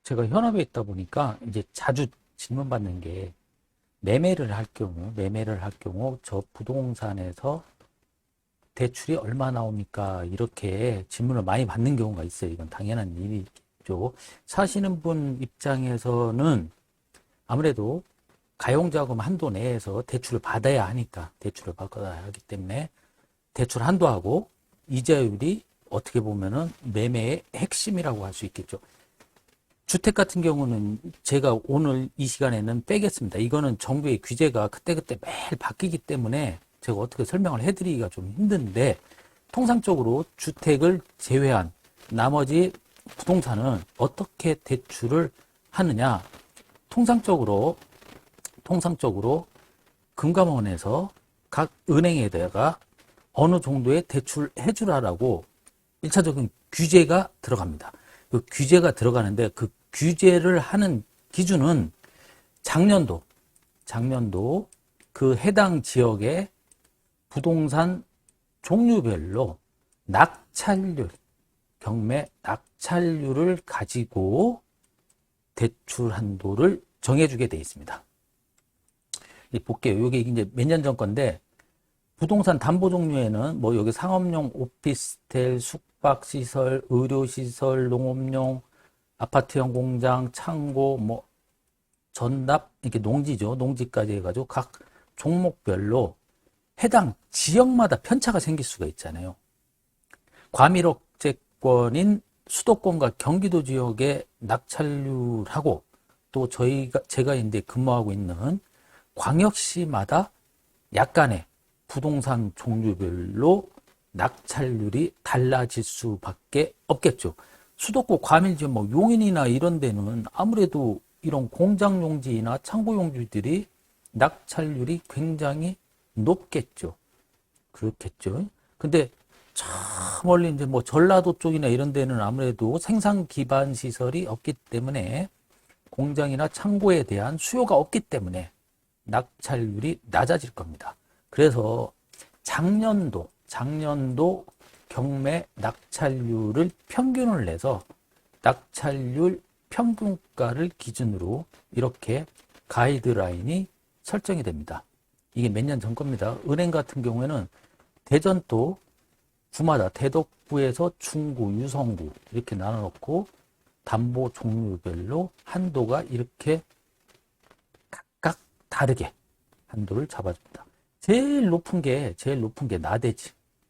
제가 현업에 있다 보니까 이제 자주 질문 받는 게 매매를 할 경우 저 부동산에서 대출이 얼마 나옵니까? 이렇게 질문을 많이 받는 경우가 있어요. 이건 당연한 일이죠. 사시는 분 입장에서는 아무래도 가용자금 한도 내에서 대출을 받아야 하니까 대출을 받아야 하기 때문에 대출 한도하고 이자율이 어떻게 보면은 매매의 핵심이라고 할 수 있겠죠. 주택 같은 경우는 제가 오늘 이 시간에는 빼겠습니다. 이거는 정부의 규제가 그때그때 매일 바뀌기 때문에 제가 어떻게 설명을 해드리기가 좀 힘든데, 통상적으로 주택을 제외한 나머지 부동산은 어떻게 대출을 하느냐. 통상적으로 금감원에서 각 은행에다가 어느 정도의 대출 해주라라고 1차적인 규제가 들어갑니다. 그 규제가 들어가는데 그 규제를 하는 기준은 작년도 그 해당 지역의 부동산 종류별로 낙찰률, 경매 낙찰률을 가지고 대출 한도를 정해주게 되어 있습니다. 볼게요. 이게 이제 몇 년 전 건데, 부동산 담보 종류에는 뭐 여기 상업용 오피스텔, 숙박시설, 의료시설, 농업용, 아파트형 공장, 창고, 뭐 전답, 이렇게 농지죠. 농지까지 해가지고 각 종목별로 해당 지역마다 편차가 생길 수가 있잖아요. 과밀억제권인 수도권과 경기도 지역의 낙찰률하고 또 제가 이제 근무하고 있는 광역시마다 약간의 부동산 종류별로 낙찰률이 달라질 수밖에 없겠죠. 수도권 과밀지역 뭐 용인이나 이런 데는 아무래도 이런 공장 용지나 창고 용지들이 낙찰률이 굉장히 높겠죠. 그렇겠죠. 근데 저 멀리 이제 뭐 전라도 쪽이나 이런 데는 아무래도 생산 기반 시설이 없기 때문에 공장이나 창고에 대한 수요가 없기 때문에 낙찰률이 낮아질 겁니다. 그래서 작년도 경매 낙찰률을 평균을 내서 낙찰률 평균가를 기준으로 이렇게 가이드라인이 설정이 됩니다. 이게 몇 년 전 겁니다. 은행 같은 경우에는 대전도 구마다 대덕구에서 중구, 유성구 이렇게 나눠놓고 담보 종류별로 한도가 이렇게 각각 다르게 한도를 잡아줍니다. 제일 높은 게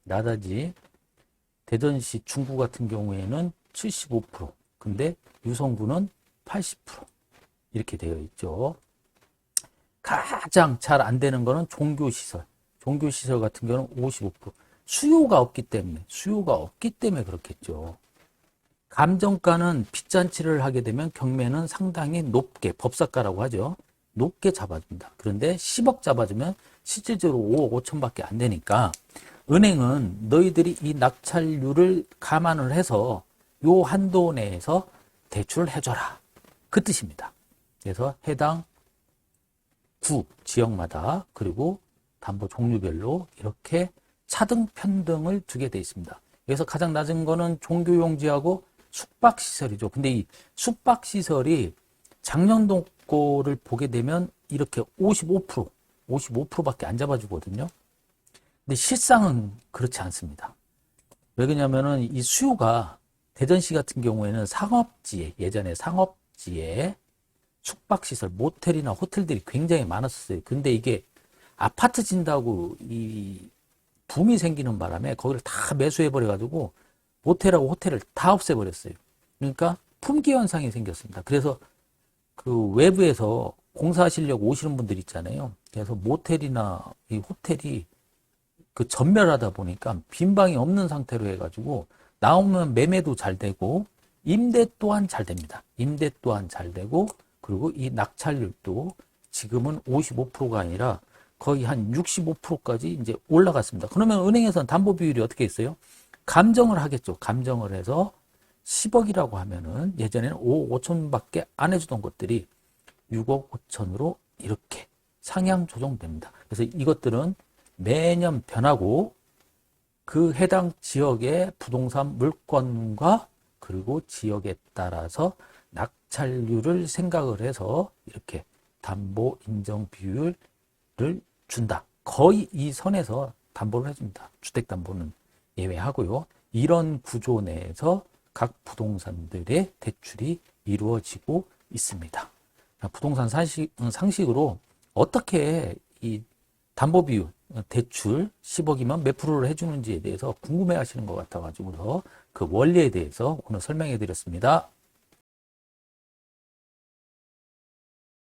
나다지. 대전시 중구 같은 경우에는 75%, 근데 유성구는 80% 이렇게 되어 있죠. 가장 잘 안 되는 거는 종교시설 같은 경우는 55%. 수요가 없기 때문에 그렇겠죠. 감정가는 빚잔치를 하게 되면 경매는 상당히 높게, 법사가라고 하죠. 높게 잡아줍니다. 그런데 10억 잡아주면 실질적으로 5억 5천밖에 안 되니까 은행은 너희들이 이 낙찰률을 감안을 해서 요 한도 내에서 대출을 해줘라. 그 뜻입니다. 그래서 해당 구, 지역마다 그리고 담보 종류별로 이렇게 차등, 편등을 두게 되어 있습니다. 여기서 가장 낮은 거는 종교용지하고 숙박시설이죠. 근데 이 숙박시설이 작년도 거를 보게 되면 이렇게 55%밖에 안 잡아주거든요. 근데 실상은 그렇지 않습니다. 왜 그러냐면은 이 수요가 대전시 같은 경우에는 예전에 상업지에 숙박시설, 모텔이나 호텔들이 굉장히 많았었어요. 근데 이게 아파트 진다고 이 붐이 생기는 바람에 거기를 다 매수해버려가지고 모텔하고 호텔을 다 없애버렸어요. 그러니까 품귀 현상이 생겼습니다. 그래서 그 외부에서 공사하시려고 오시는 분들 있잖아요. 그래서 모텔이나 이 호텔이 그 전멸하다 보니까 빈 방이 없는 상태로 해가지고 나오면 매매도 잘 되고 임대 또한 잘 됩니다. 임대 또한 잘 되고 그리고 이 낙찰률도 지금은 55%가 아니라 거의 한 65%까지 이제 올라갔습니다. 그러면 은행에서는 담보 비율이 어떻게 있어요? 감정을 하겠죠. 감정을 해서 10억이라고 하면은 예전에는 5억 5천밖에 안 해주던 것들이 6억 5천으로 이렇게 상향 조정됩니다. 그래서 이것들은 매년 변하고 그 해당 지역의 부동산 물건과 그리고 지역에 따라서 입찰률을 생각을 해서 이렇게 담보 인정 비율을 준다. 거의 이 선에서 담보를 해줍니다. 주택담보는 예외하고요. 이런 구조 내에서 각 부동산들의 대출이 이루어지고 있습니다. 부동산 상식으로 어떻게 이 담보 비율, 대출 10억이면 몇 프로를 해주는지에 대해서 궁금해 하시는 것 같아가지고서 그 원리에 대해서 오늘 설명해 드렸습니다.